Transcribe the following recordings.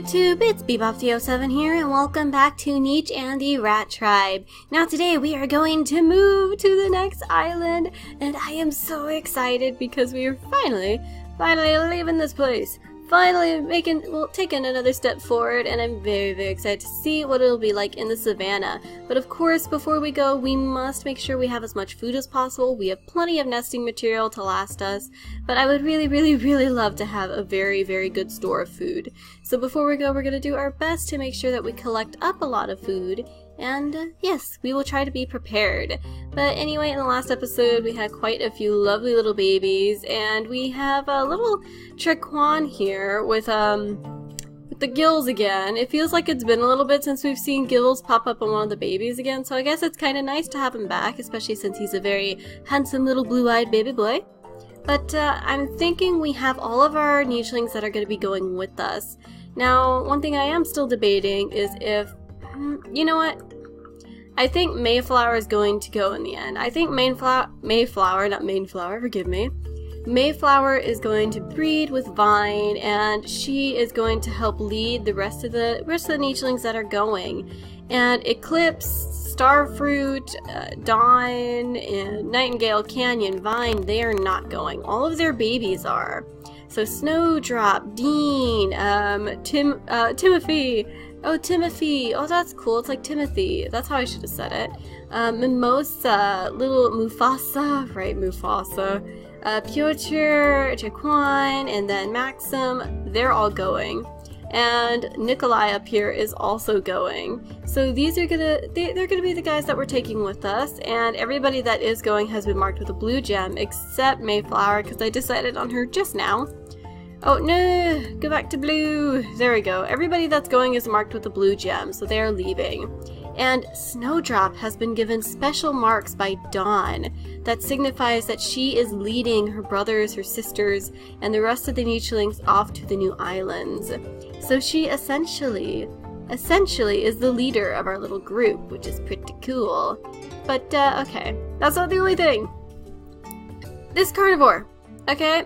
YouTube, it's Bebop307 here, and welcome back to Niche and the Rat Tribe. Now today we are going to move to the next island, and I am so excited because we are finally leaving this place. Finally taking another step forward, and I'm very excited to see what it'll be like in the savannah. But of course, before we go, we must make sure we have as much food as possible. We have plenty of nesting material to last us, but I would really love to have a very good store of food. So before we go, we're going to do our best to make sure that we collect up a lot of food. And yes, we will try to be prepared. But anyway, in the last episode, we had quite a few lovely little babies, and we have a little Trequan here with the gills again. It feels like it's been a little bit since we've seen gills pop up on one of the babies again, so I guess it's kind of nice to have him back, especially since he's a very handsome little blue-eyed baby boy. But I'm thinking we have all of our nichelings that are going to be going with us. Now, one thing I am still debating is if you know what? I think Mayflower is going to go in the end. I think Mayflower, not Mainflower, forgive me. Mayflower is going to breed with Vine, and she is going to help lead the rest of the nichelings that are going. And Eclipse, Starfruit, Dawn, and Nightingale, Canyon, Vine, they are not going. All of their babies are. So Snowdrop, Dean, Timothy. Oh, Timothy. Oh, that's cool. It's like Timothy. That's how I should have said it. Mimosa, little Mufasa, right, Mufasa. Piotr, Jaquan, and then Maxim, they're all going. And Nikolai up here is also going. So these are they're gonna be the guys that we're taking with us, and everybody that is going has been marked with a blue gem, except Mayflower, because I decided on her just now. Oh no, go back to blue. There we go. Everybody that's going is marked with a blue gem, so they are leaving. And Snowdrop has been given special marks by Dawn that signifies that she is leading her brothers, her sisters, and the rest of the nichelings off to the new islands. So she essentially is the leader of our little group, which is pretty cool. But okay, that's not the only thing. This carnivore, okay?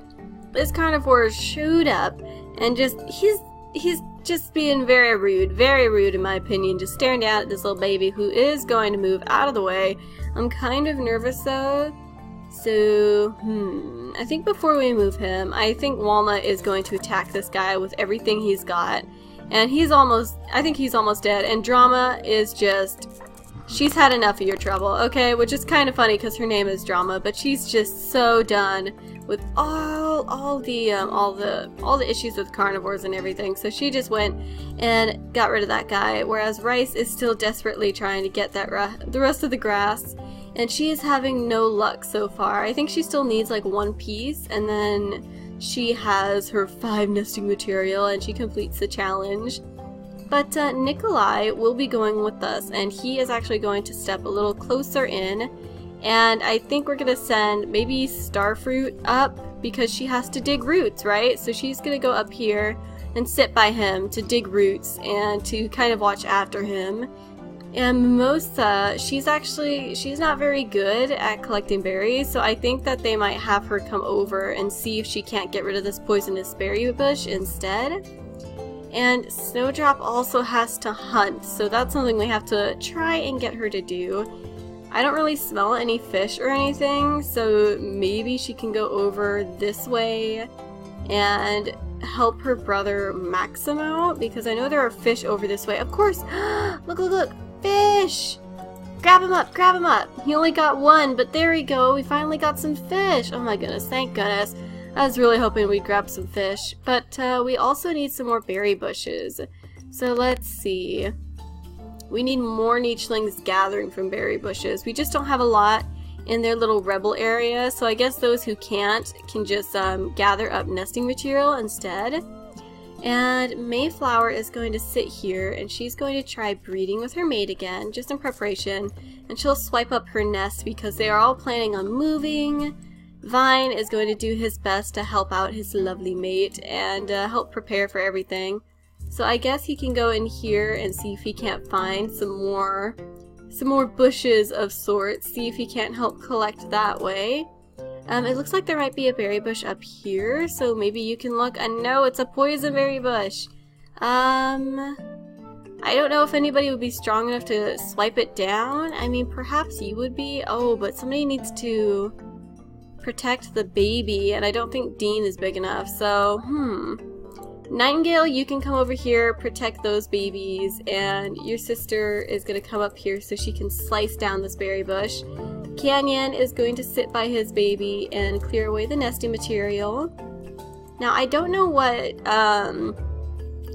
This carnivore showed up and he's just being very rude in my opinion, just staring down at this little baby who is going to move out of the way. I'm kind of nervous though, so I think before we move him, I think Walnut is going to attack this guy with everything he's got, and I think he's almost dead, and Drama is just, she's had enough of your trouble, okay? Which is kind of funny because her name is Drama, but she's just so done with all the issues with carnivores and everything. So she just went and got rid of that guy, whereas Rice is still desperately trying to get that the rest of the grass, and she is having no luck so far. I think she still needs like one piece, and then she has her 5 nesting material and she completes the challenge. But Nikolai will be going with us, and he is actually going to step a little closer in, and I think we're going to send maybe Starfruit up because she has to dig roots, right? So she's going to go up here and sit by him to dig roots and to kind of watch after him. And Mimosa, she's not very good at collecting berries, so I think that they might have her come over and see if she can't get rid of this poisonous berry bush instead. And Snowdrop also has to hunt, so that's something we have to try and get her to do. I don't really smell any fish or anything, so maybe she can go over this way and help her brother Maxim out, because I know there are fish over this way. Of course! Look! Fish! Grab him up! He only got one, but there we go. We finally got some fish! Oh my goodness, thank goodness. I was really hoping we'd grab some fish, but we also need some more berry bushes. So let's see. We need more nichelings gathering from berry bushes. We just don't have a lot in their little rebel area, so I guess those who can't can just gather up nesting material instead. And Mayflower is going to sit here, and she's going to try breeding with her mate again, just in preparation, and she'll swipe up her nest because they are all planning on moving. Vine is going to do his best to help out his lovely mate and help prepare for everything. So I guess he can go in here and see if he can't find some more bushes of sorts, see if he can't help collect that way. It looks like there might be a berry bush up here, so maybe you can look. No, it's a poison berry bush. I don't know if anybody would be strong enough to swipe it down. I mean, perhaps you would be. Oh, but somebody needs to protect the baby, and I don't think Dean is big enough, so, Nightingale, you can come over here, protect those babies, and your sister is going to come up here so she can slice down this berry bush. Canyon is going to sit by his baby and clear away the nesting material. Now, I don't know what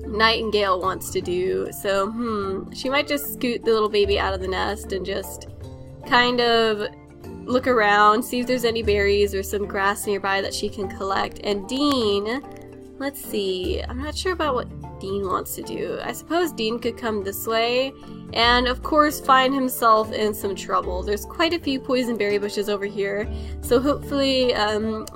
Nightingale wants to do, so, she might just scoot the little baby out of the nest and just kind of look around, see if there's any berries or some grass nearby that she can collect. And Dean, let's see, I'm not sure about what Dean wants to do. I suppose Dean could come this way and of course find himself in some trouble. There's quite a few poison berry bushes over here, so hopefully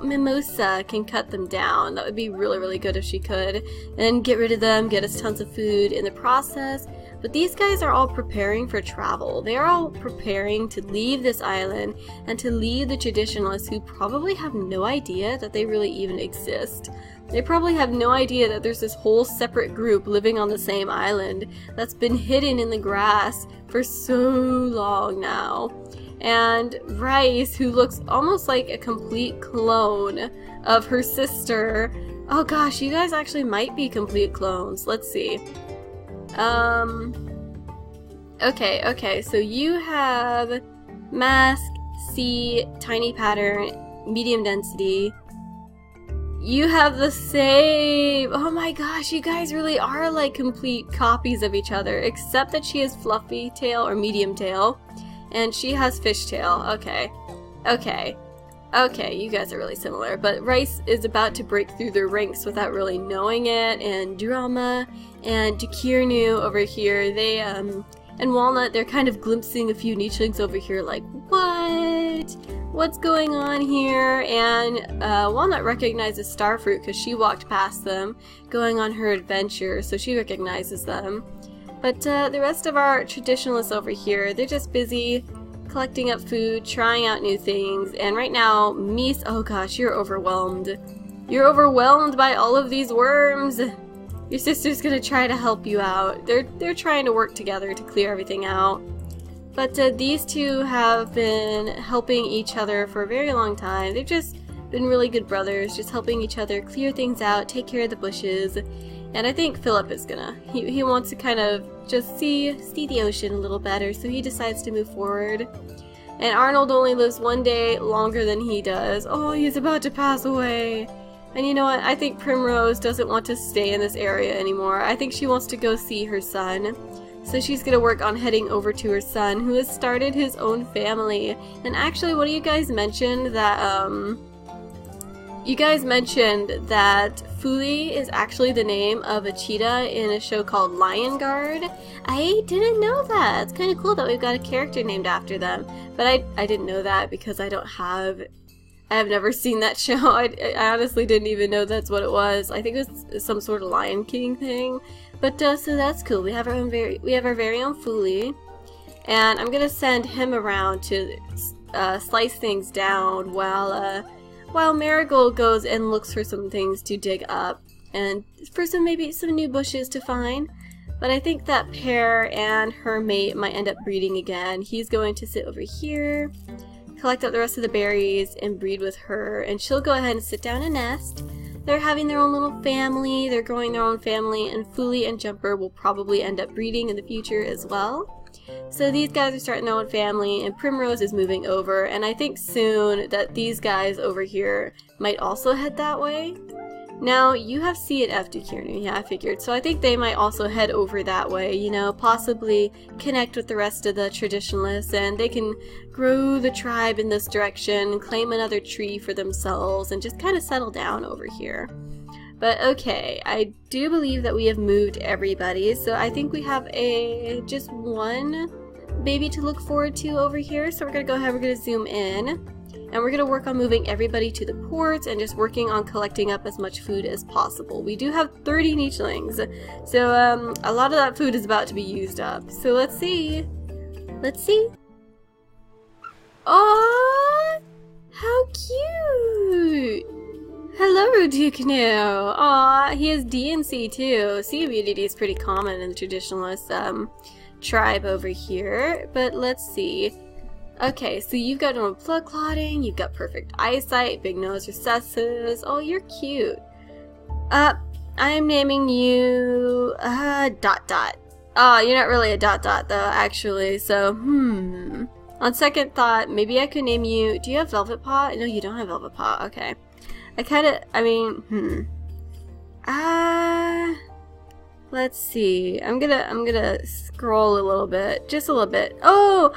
Mimosa can cut them down. That would be really, really good if she could, and get rid of them, get us tons of food in the process. But these guys are all preparing for travel. They are all preparing to leave this island and to leave the traditionalists, who probably have no idea that they really even exist. They probably have no idea that there's this whole separate group living on the same island that's been hidden in the grass for so long now. And Rice, who looks almost like a complete clone of her sister. Oh gosh, you guys actually might be complete clones. Let's see. Okay, so you have mask, C, tiny pattern, medium density. You have the same. Oh my gosh, you guys really are like complete copies of each other, except that she has fluffy tail or medium tail, and she has fish tail. Okay, you guys are really similar, but Rice is about to break through their ranks without really knowing it, and Drama and Dekirnu over here, they, and Walnut, they're kind of glimpsing a few nichelings over here like, what? What's going on here? And Walnut recognizes Starfruit because she walked past them going on her adventure, so she recognizes them. But the rest of our traditionalists over here, they're just busy collecting up food, trying out new things, and right now, Mies, oh gosh, you're overwhelmed. You're overwhelmed by all of these worms. Your sister's gonna try to help you out. They're trying to work together to clear everything out. But these two have been helping each other for a very long time. They've just been really good brothers, just helping each other clear things out, take care of the bushes. And I think Philip is gonna, he wants to kind of just see the ocean a little better, so he decides to move forward. And Arnold only lives one day longer than he does. Oh, he's about to pass away. And you know what? I think Primrose doesn't want to stay in this area anymore. I think she wants to go see her son. So she's gonna work on heading over to her son, who has started his own family. And actually, one of you guys mentioned that, you guys mentioned that Fuli is actually the name of a cheetah in a show called Lion Guard. I didn't know that. It's kind of cool that we've got a character named after them. But I didn't know that because I have never seen that show. I honestly didn't even know that's what it was. I think it was some sort of Lion King thing. But so that's cool. We have our very own Fuli, and I'm gonna send him around to slice things down while Marigold goes and looks for some things to dig up and for maybe some new bushes to find. But I think that Pear and her mate might end up breeding again. He's going to sit over here, collect up the rest of the berries, and breed with her, and she'll go ahead and sit down and nest. They're having their own little family, they're growing their own family, and Fuli and Jumper will probably end up breeding in the future as well. So these guys are starting their own family, and Primrose is moving over, and I think soon that these guys over here might also head that way. Now, you have C and F Dekirnu, yeah, I figured. So I think they might also head over that way, you know, possibly connect with the rest of the traditionalists, and they can grow the tribe in this direction, claim another tree for themselves, and just kind of settle down over here. But okay, I do believe that we have moved everybody, so I think we have just one baby to look forward to over here. So we're going to go ahead, we're going to zoom in, and we're going to work on moving everybody to the ports and just working on collecting up as much food as possible. We do have 30 nichelings, so a lot of that food is about to be used up. So let's see. Let's see. Oh, how cute! Hello, Ruduknu! Aw, he has D and C too. C immunity is pretty common in the traditionalist tribe over here, but let's see. Okay, so you've got normal blood clotting, you've got perfect eyesight, big nose, recesses. Oh, you're cute. I'm naming you dot dot. Oh, you're not really a dot dot though, actually. So, on second thought, maybe I could name you. Do you have velvet paw? No, you don't have velvet paw. Okay. Let's see. I'm gonna scroll a little bit, just a little bit. Oh,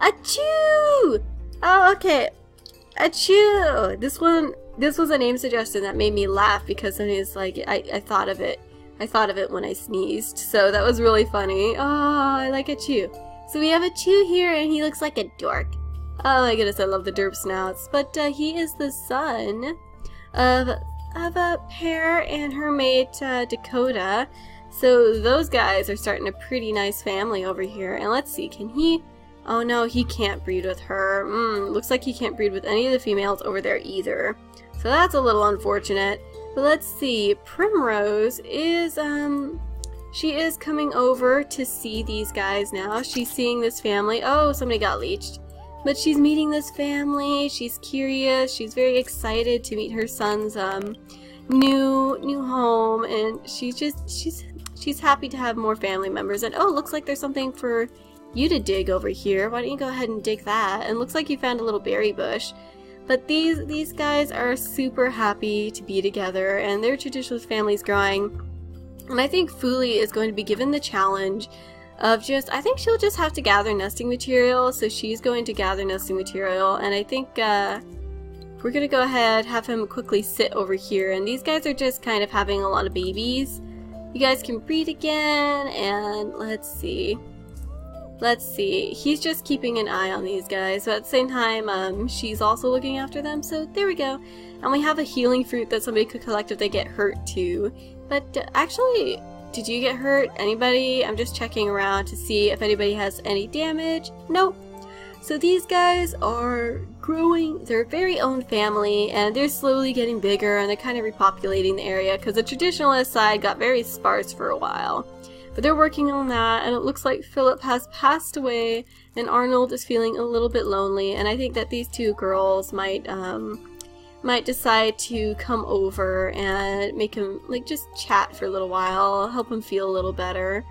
achoo! Oh, okay. Achoo! This was a name suggestion that made me laugh because somebody's like, I thought of it. I thought of it when I sneezed, so that was really funny. Oh, I like Achoo. So we have Achoo here, and he looks like a dork. Oh my goodness, I love the derp snouts. But he is the son of a Pear and her mate Dakota. So those guys are starting a pretty nice family over here. And let's see, can he? Oh no, he can't breed with her. Looks like he can't breed with any of the females over there either. So that's a little unfortunate. But let's see, Primrose is, she is coming over to see these guys now. She's seeing this family. Oh, somebody got leeched. But she's meeting this family. She's curious. She's very excited to meet her son's new home, and she's happy to have more family members. And oh, looks like there's something for you to dig over here. Why don't you go ahead and dig that? And looks like you found a little berry bush. But these guys are super happy to be together, and their traditionalist family's growing. And I think Fuli is going to be given the challenge of I think she'll just have to gather nesting material, so she's going to gather nesting material, and I think we're going to go ahead, have him quickly sit over here, and these guys are just kind of having a lot of babies. You guys can breed again, and let's see. He's just keeping an eye on these guys, but at the same time, she's also looking after them, so there we go. And we have a healing fruit that somebody could collect if they get hurt too. But actually, did you get hurt? Anybody? I'm just checking around to see if anybody has any damage. Nope. So these guys are growing their very own family, and they're slowly getting bigger, and they're kind of repopulating the area because the traditionalist side got very sparse for a while. But they're working on that, and it looks like Philip has passed away, and Arnold is feeling a little bit lonely, and I think that these two girls might decide to come over and make him, like, just chat for a little while, help him feel a little better.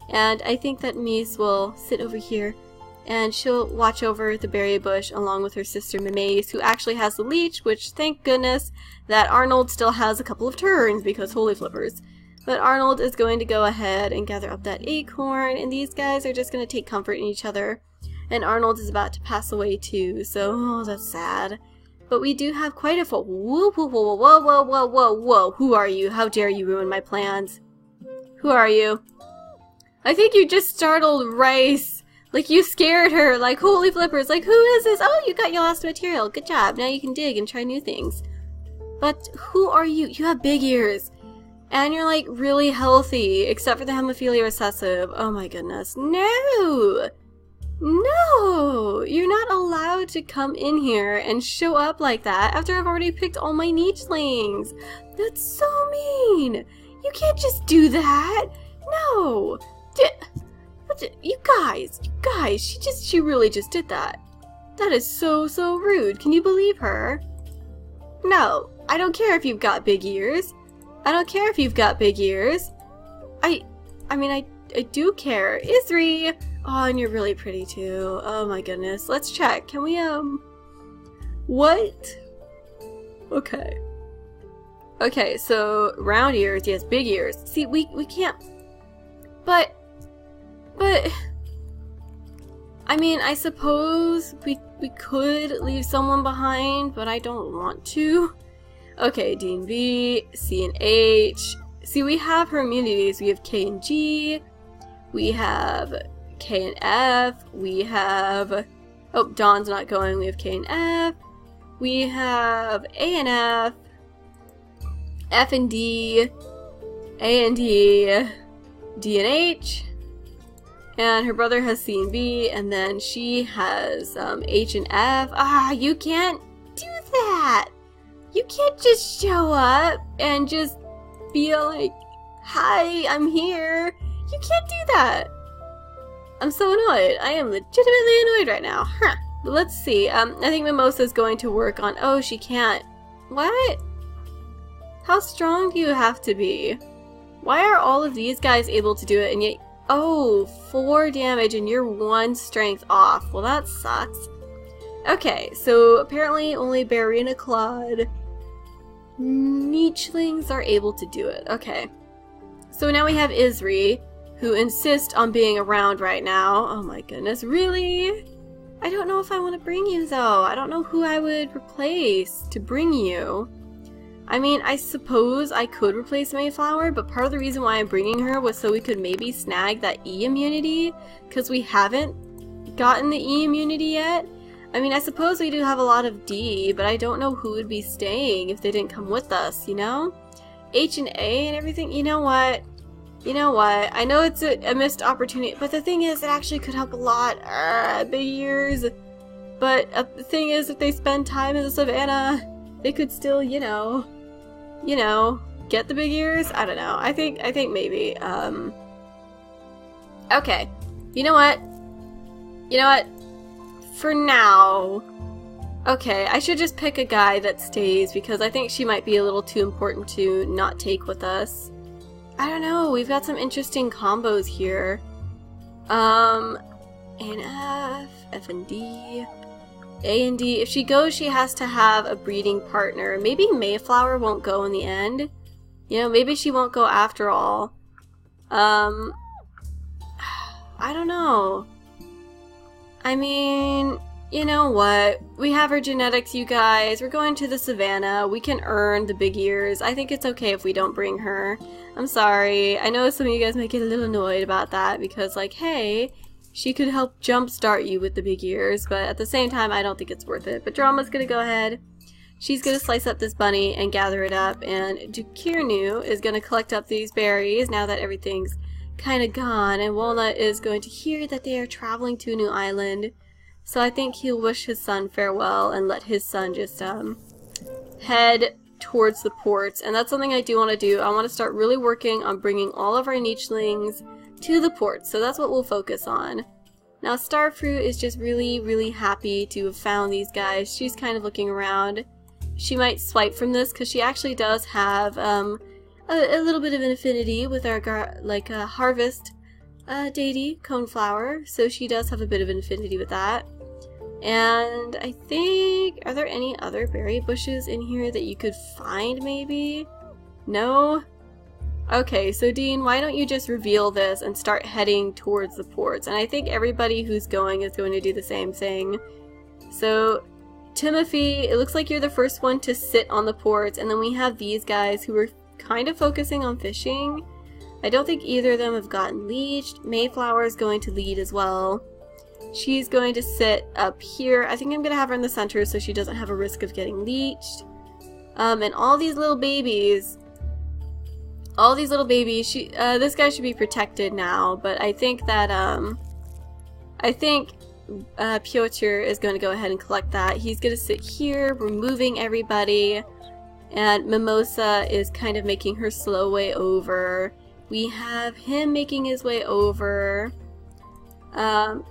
And I think that Mies will sit over here, and she'll watch over the berry bush along with her sister Mimaze, who actually has the leech, which, thank goodness, that Arnold still has a couple of turns, because holy flippers. But Arnold is going to go ahead and gather up that acorn, and these guys are just going to take comfort in each other. And Arnold is about to pass away too, so oh, that's sad. But we do have quite a whoa, whoa, whoa, whoa, whoa, whoa, whoa, whoa, whoa. Who are you? How dare you ruin my plans? Who are you? I think you just startled Rice. Like, you scared her. Like, holy flippers. Like, who is this? Oh, you got your last material. Good job. Now you can dig and try new things. But who are you? You have big ears. And you're, like, really healthy, except for the hemophilia recessive. Oh my goodness. No! No! You're not allowed to come in here and show up like that after I've already picked all my nichelings. That's so mean! You can't just do that! No! You guys, she really just did that. That is so rude. Can you believe her? No, I don't care if you've got big ears. I don't care if you've got big ears. I do care. Isri! Oh, and you're really pretty too. Oh my goodness. Let's check. Can we, what? Okay. Okay, so round ears, yes, big ears. See, we can't, but, I mean, I suppose we could leave someone behind, but I don't want to. Okay, D and B, C and H. See, we have her immunities. We have K and G. We have K and F. We have... Oh, Dawn's not going. We have K and F. We have A and F. F and D. A and D. D and H. And her brother has C and B. And then she has H and F. Ah, you can't do that! You can't just show up and just be like, hi, I'm here. You can't do that. I'm so annoyed. I am legitimately annoyed right now. Huh. But let's see. I think Mimosa's going to work on... Oh, she can't. What? How strong do you have to be? Why are all of these guys able to do it and yet... Oh, 4 damage and you're 1 strength off. Well, that sucks. Okay, so apparently only Barina Claude Nichelings are able to do it. Okay. So now we have Isri, who insists on being around right now. Oh my goodness, really? I don't know if I want to bring you, though. I don't know who I would replace to bring you. I mean, I suppose I could replace Mayflower, but part of the reason why I'm bringing her was so we could maybe snag that E immunity, because we haven't gotten the E immunity yet. I mean, I suppose we do have a lot of D, but I don't know who would be staying if they didn't come with us, you know? H and A and everything, you know what? You know what? I know it's a missed opportunity, but the thing is, it actually could help a lot. Big ears. But the thing is, if they spend time in the savannah, they could still, you know, get the big ears. I don't know. I think maybe. Okay. You know what? For now. Okay, I should just pick a guy that stays because I think she might be a little too important to not take with us. I don't know, we've got some interesting combos here. A and F, F and D, A and D. If she goes, she has to have a breeding partner. Maybe Mayflower won't go in the end. You know, maybe she won't go after all. I don't know. I mean, you know what? We have our genetics, you guys. We're going to the savannah. We can earn the big ears. I think it's okay if we don't bring her. I'm sorry. I know some of you guys might get a little annoyed about that because, like, hey, she could help jumpstart you with the big ears, but at the same time, I don't think it's worth it. But Drama's gonna go ahead. She's gonna slice up this bunny and gather it up, and Dukirnu is gonna collect up these berries now that everything's kind of gone, and Walnut is going to hear that they are traveling to a new island. So I think he'll wish his son farewell and let his son just head towards the ports. And that's something I do want to do. I want to start really working on bringing all of our nichelings to the ports. So that's what we'll focus on. Now Starfruit is just really, really happy to have found these guys. She's kind of looking around. She might swipe from this because she actually does have a little bit of an affinity with our harvest deity, coneflower. So she does have a bit of an affinity with that. And I think, are there any other berry bushes in here that you could find maybe? No? Okay, so Dean, why don't you just reveal this and start heading towards the ports? And I think everybody who's going is going to do the same thing. So, Timothy, it looks like you're the first one to sit on the ports, and then we have these guys who are kind of focusing on fishing. I don't think either of them have gotten leeched. Mayflower is going to lead as well. She's going to sit up here. I think I'm going to have her in the center so she doesn't have a risk of getting leeched. And all these little babies, this guy should be protected now, but I think that, Piotr is going to go ahead and collect that. He's going to sit here, removing everybody, and Mimosa is kind of making her slow way over. We have him making his way over.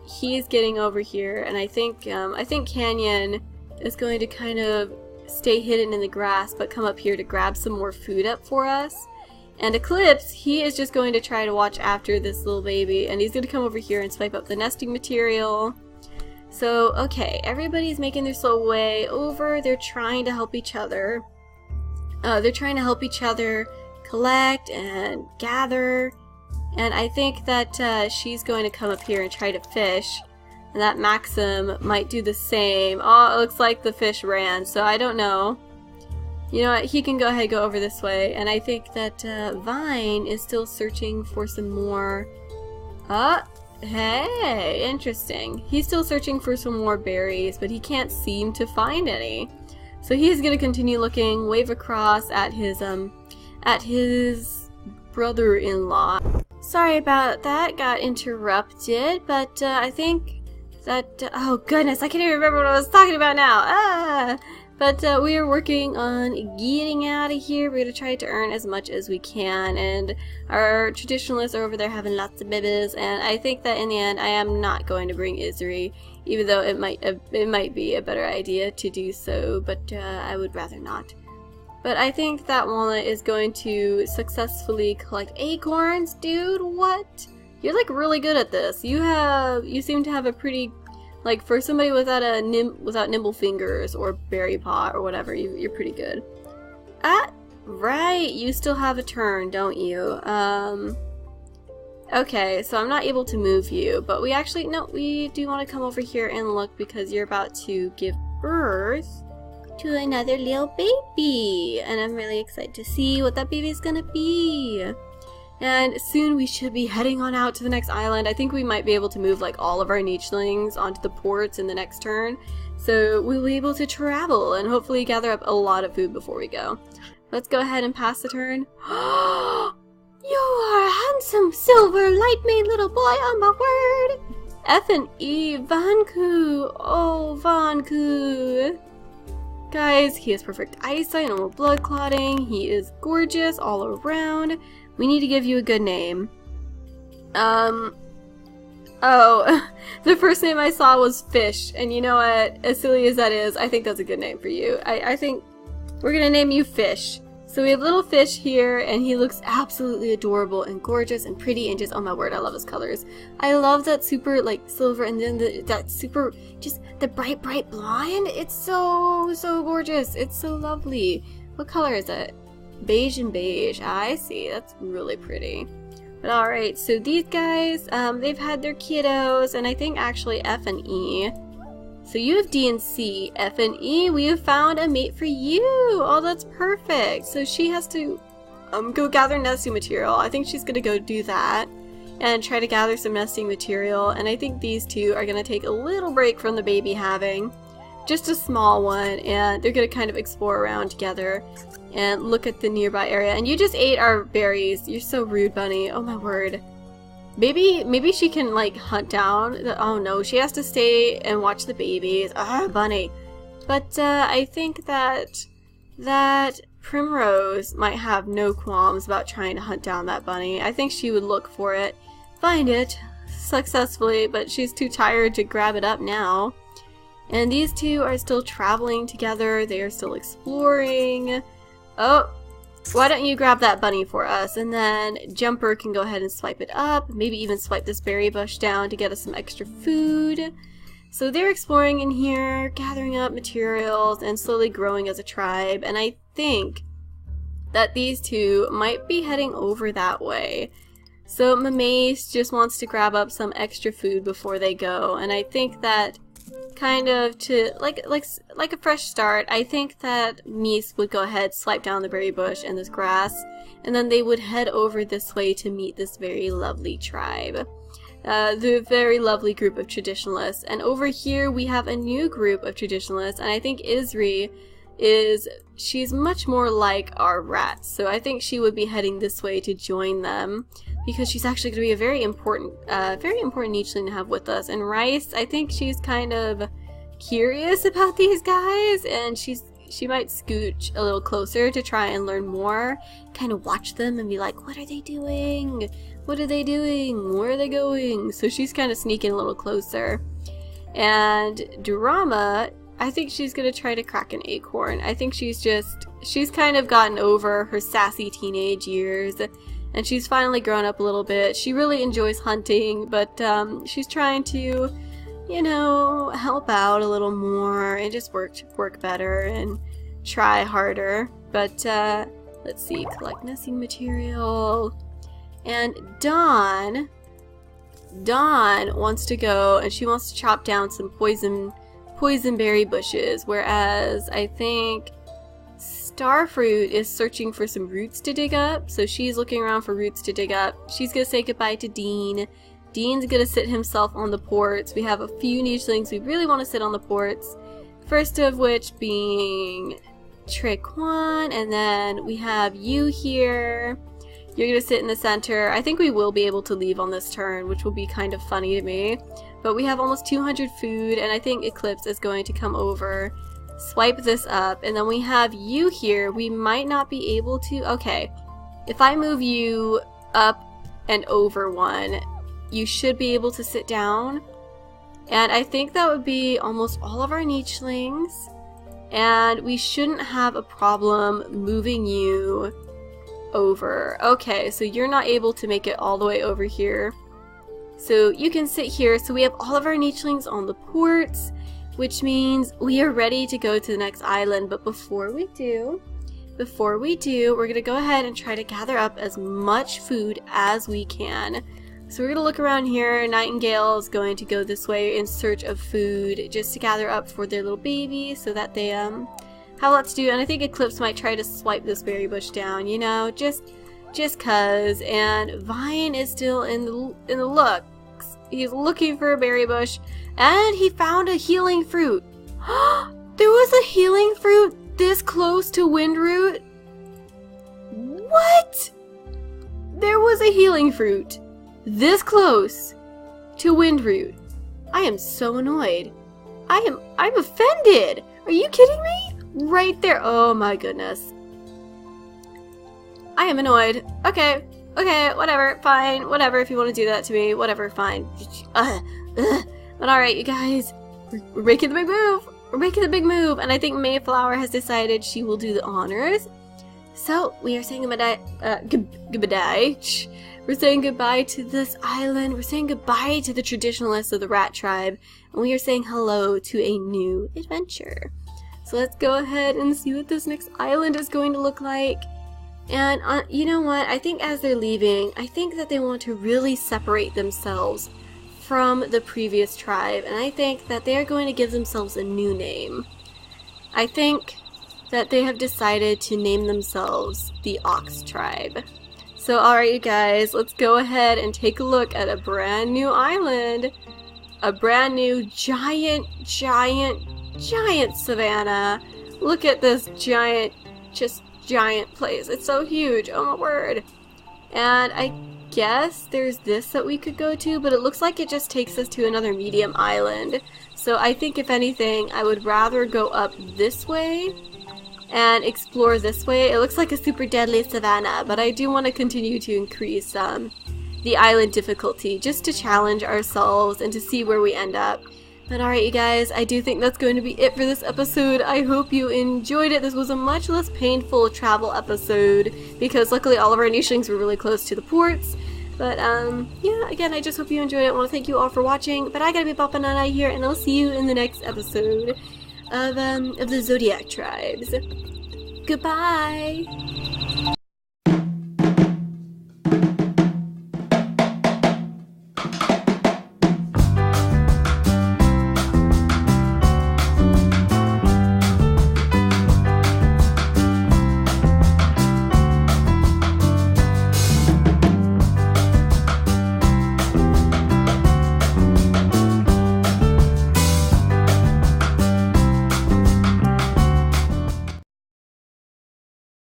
He's getting over here, and I think Canyon is going to kind of stay hidden in the grass, but come up here to grab some more food up for us. And Eclipse, he is just going to try to watch after this little baby, and he's going to come over here and swipe up the nesting material. So, okay, everybody's making their slow way over. They're trying to help each other. Collect and gather. And I think that she's going to come up here and try to fish. And that Maxim might do the same. Oh, it looks like the fish ran, so I don't know. You know what, he can go ahead and go over this way. And I think that Vine is still searching for some more... hey, interesting. He's still searching for some more berries, but he can't seem to find any. So he's going to continue looking, wave across at his brother-in-law. Sorry about that, got interrupted, but I think that, oh goodness, I can't even remember what I was talking about now. But we are working on getting out of here. We're going to try to earn as much as we can. And our traditionalists are over there having lots of babies. And I think that in the end, I am not going to bring Isri, even though it might be a better idea to do so. But I would rather not. But I think that Walnut is going to successfully collect acorns. Dude, what? You're like really good at this. You seem to have a pretty, like, for somebody without nimble fingers or berry paw or whatever, you're pretty good. Right, you still have a turn, don't you? Okay, so I'm not able to move you, but we do want to come over here and look because you're about to give birth to another little baby, and I'm really excited to see what that baby is gonna be. And soon we should be heading on out to the next island. I think we might be able to move like all of our nichelings onto the ports in the next turn, so we'll be able to travel and hopefully gather up a lot of food before we go. Let's go ahead and pass the turn. You are a handsome silver light-made little boy, on my word. F and E, Vanku. Oh, Vanku. Guys, he has perfect eyesight, no blood clotting. He is gorgeous all around. We need to give you a good name. Oh, the first name I saw was Fish, and you know what? As silly as that is, I think that's a good name for you. I think we're gonna name you Fish. So we have little Fish here, and he looks absolutely adorable and gorgeous and pretty and just, oh my word, I love his colors. I love that super, like, silver and then that super, just the bright blonde. It's so gorgeous. It's so lovely. What color is it? Beige and beige. I see. That's really pretty. But alright, so these guys, they've had their kiddos, and I think actually F and E. So you have D and C. F and E, we have found a mate for you! Oh, that's perfect! So she has to go gather nesting material. I think she's gonna go do that and try to gather some nesting material, and I think these two are gonna take a little break from the baby having. Just a small one, and they're gonna kind of explore around together and look at the nearby area. And you just ate our berries. You're so rude, Bunny. Oh my word. Maybe she can, like, hunt down the— oh no, she has to stay and watch the babies. Ah, Bunny. But I think that Primrose might have no qualms about trying to hunt down that bunny. I think she would look for it, find it successfully, but she's too tired to grab it up now. And these two are still traveling together. They are still exploring. Oh, why don't you grab that bunny for us? And then Jumper can go ahead and swipe it up. Maybe even swipe this berry bush down to get us some extra food. So they're exploring in here, gathering up materials, and slowly growing as a tribe. And I think that these two might be heading over that way. So Mamace just wants to grab up some extra food before they go. And I think that kind of to like a fresh start, I think that Mies would go ahead, swipe down the berry bush and this grass, and then they would head over this way to meet this very lovely tribe. The very lovely group of traditionalists. And over here we have a new group of traditionalists, and I think Isri she's much more like our rats, so I think she would be heading this way to join them, because she's actually going to be a very important nicheling to have with us. And Rice, I think she's kind of curious about these guys, and she might scooch a little closer to try and learn more, kind of watch them and be like, what are they doing? What are they doing? Where are they going? So she's kind of sneaking a little closer. And Durama, I think she's going to try to crack an acorn. I think she's kind of gotten over her sassy teenage years, and she's finally grown up a little bit. She really enjoys hunting, but she's trying to, you know, help out a little more and just work better and try harder. But let's see, collect nesting material. And Dawn wants to go, and she wants to chop down some poison berry bushes, whereas I think Starfruit is searching for some roots to dig up, so she's looking around for roots to dig up. She's gonna say goodbye to Dean. Dean's gonna sit himself on the ports. We have a few nichelings we really want to sit on the ports, first of which being Trequan, and then we have you here. You're gonna sit in the center. I think we will be able to leave on this turn, which will be kind of funny to me. But we have almost 200 food, and I think Eclipse is going to come over Swipe this up, and then we have you here. We might not be able to. Okay, if I move you up and over one, you should be able to sit down. And I think that would be almost all of our nichelings. And we shouldn't have a problem moving you over. Okay, so you're not able to make it all the way over here. So you can sit here. So we have all of our nichelings on the ports, which means we are ready to go to the next island. But before we do, we're going to go ahead and try to gather up as much food as we can. So we're going to look around here. Nightingale is going to go this way in search of food just to gather up for their little baby so that they have a lot to do. And I think Eclipse might try to swipe this berry bush down, you know, just cuz. And Vine is still in the looks. He's looking for a berry bush, and he found a healing fruit. There was a healing fruit this close to Windroot? What? There was a healing fruit this close to Windroot. I am so annoyed. I'm offended. Are you kidding me? Right there. Oh my goodness. I am annoyed. Okay, whatever, fine, whatever, if you want to do that to me, whatever, fine. But alright, you guys, we're making the big move. We're making the big move, and I think Mayflower has decided she will do the honors. So, we are saying goodbye, We're saying goodbye to this island. We're saying goodbye to the traditionalists of the Rat Tribe. And we are saying hello to a new adventure. So let's go ahead and see what this next island is going to look like. And you know what? I think as they're leaving, I think that they want to really separate themselves from the previous tribe. And I think that they're going to give themselves a new name. I think that they have decided to name themselves the Ox Tribe. So alright you guys, let's go ahead and take a look at a brand new island. A brand new giant savannah. Look at this giant place. It's so huge. Oh my word. And I guess there's this that we could go to, but it looks like it just takes us to another medium island. So I think if anything, I would rather go up this way and explore this way. It looks like a super deadly savannah, but I do want to continue to increase the island difficulty just to challenge ourselves and to see where we end up. But alright you guys, I do think that's going to be it for this episode. I hope you enjoyed it. This was a much less painful travel episode because luckily all of our nichelings were really close to the ports. But yeah, again, I just hope you enjoyed it. I want to thank you all for watching, but I gotta be popping out of here, and I'll see you in the next episode of the Zodiac Tribes. Goodbye!